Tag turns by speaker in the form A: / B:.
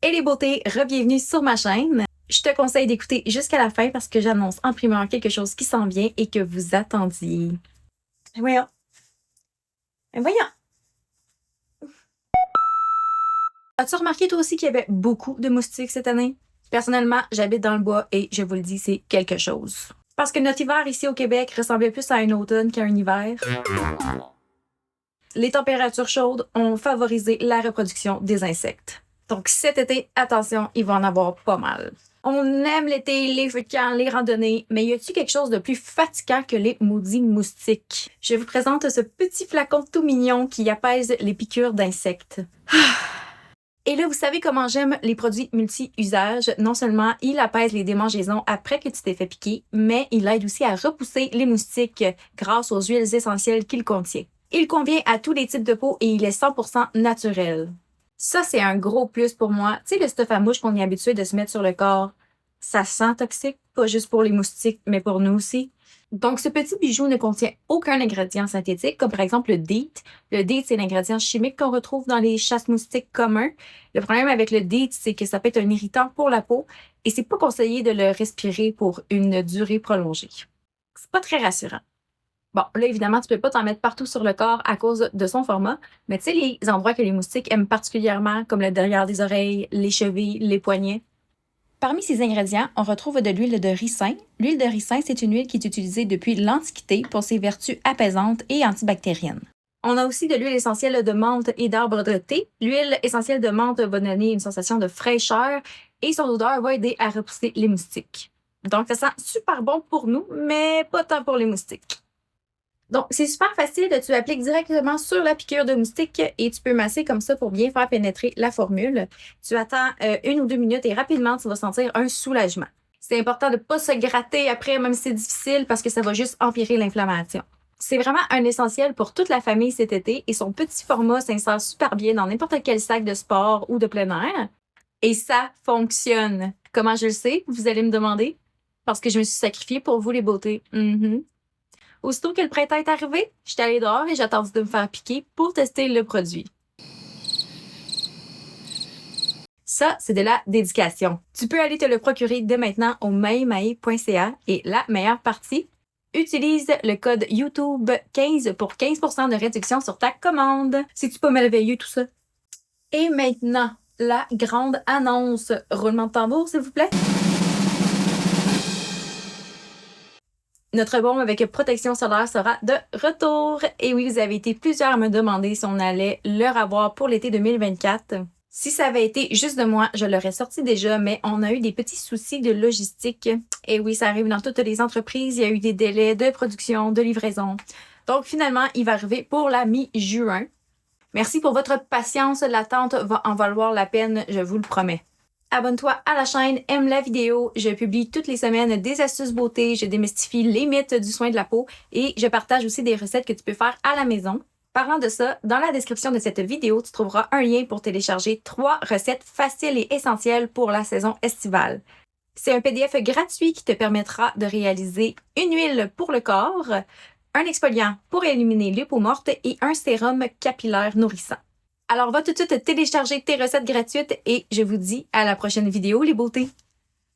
A: Et les beautés, re-bienvenue sur ma chaîne. Je te conseille d'écouter jusqu'à la fin parce que j'annonce en primeur quelque chose qui s'en vient et que vous attendiez. Voyons. Voyons. As-tu remarqué toi aussi qu'il y avait beaucoup de moustiques cette année? Personnellement, j'habite dans le bois et je vous le dis, c'est quelque chose. Parce que notre hiver ici au Québec ressemblait plus à un automne qu'à un hiver. Les températures chaudes ont favorisé la reproduction des insectes. Donc cet été, attention, il va en avoir pas mal. On aime l'été, les feux de camp, les randonnées, mais y a-t-il quelque chose de plus fatigant que les maudits moustiques? Je vous présente ce petit flacon tout mignon qui apaise les piqûres d'insectes. Et là, vous savez comment j'aime les produits multi-usages. Non seulement il apaise les démangeaisons après que tu t'es fait piquer, mais il aide aussi à repousser les moustiques grâce aux huiles essentielles qu'il contient. Il convient à tous les types de peau et il est 100% naturel. Ça, c'est un gros plus pour moi. Tu sais, le stuff à mouche qu'on est habitué de se mettre sur le corps, ça sent toxique, pas juste pour les moustiques, mais pour nous aussi. Donc, ce petit bijou ne contient aucun ingrédient synthétique, comme par exemple le DEET. Le DEET, c'est l'ingrédient chimique qu'on retrouve dans les chasse-moustiques communs. Le problème avec le DEET, c'est que ça peut être un irritant pour la peau et c'est pas conseillé de le respirer pour une durée prolongée. C'est pas très rassurant. Bon, là, évidemment, tu peux pas t'en mettre partout sur le corps à cause de son format, mais tu sais, les endroits que les moustiques aiment particulièrement, comme le derrière des oreilles, les chevilles, les poignets. Parmi ces ingrédients, on retrouve de l'huile de ricin. L'huile de ricin, c'est une huile qui est utilisée depuis l'Antiquité pour ses vertus apaisantes et antibactériennes. On a aussi de l'huile essentielle de menthe et d'arbre de thé. L'huile essentielle de menthe va donner une sensation de fraîcheur et son odeur va aider à repousser les moustiques. Donc, ça sent super bon pour nous, mais pas tant pour les moustiques. Donc, c'est super facile. Tu appliques directement sur la piqûre de moustique et tu peux masser comme ça pour bien faire pénétrer la formule. Tu attends 1 ou 2 minutes et rapidement, tu vas sentir un soulagement. C'est important de ne pas se gratter après, même si c'est difficile, parce que ça va juste empirer l'inflammation. C'est vraiment un essentiel pour toute la famille cet été et son petit format s'insère super bien dans n'importe quel sac de sport ou de plein air. Et ça fonctionne. Comment je le sais? Vous allez me demander? Parce que je me suis sacrifiée pour vous, les beautés. Aussitôt que le printemps est arrivé, je suis allée dehors et j'attends de me faire piquer pour tester le produit. Ça, c'est de la dédication. Tu peux aller te le procurer dès maintenant au maemae.ca et la meilleure partie, utilise le code YouTube 15 pour 15% de réduction sur ta commande. C'est-tu pas merveilleux tout ça? Et maintenant, la grande annonce. Roulement de tambour, s'il vous plaît. Notre bombe avec protection solaire sera de retour. Et oui, vous avez été plusieurs à me demander si on allait le revoir pour l'été 2024. Si ça avait été juste de moi, je l'aurais sorti déjà, mais on a eu des petits soucis de logistique. Et oui, ça arrive dans toutes les entreprises. Il y a eu des délais de production, de livraison. Donc finalement, il va arriver pour la mi-juin. Merci pour votre patience. L'attente va en valoir la peine, je vous le promets. Abonne-toi à la chaîne, aime la vidéo. Je publie toutes les semaines des astuces beauté, je démystifie les mythes du soin de la peau et je partage aussi des recettes que tu peux faire à la maison. Parlant de ça, dans la description de cette vidéo, tu trouveras un lien pour télécharger 3 recettes faciles et essentielles pour la saison estivale. C'est un PDF gratuit qui te permettra de réaliser une huile pour le corps, un exfoliant pour éliminer les peaux mortes et un sérum capillaire nourrissant. Alors, va tout de suite télécharger tes recettes gratuites et je vous dis à la prochaine vidéo, les beautés!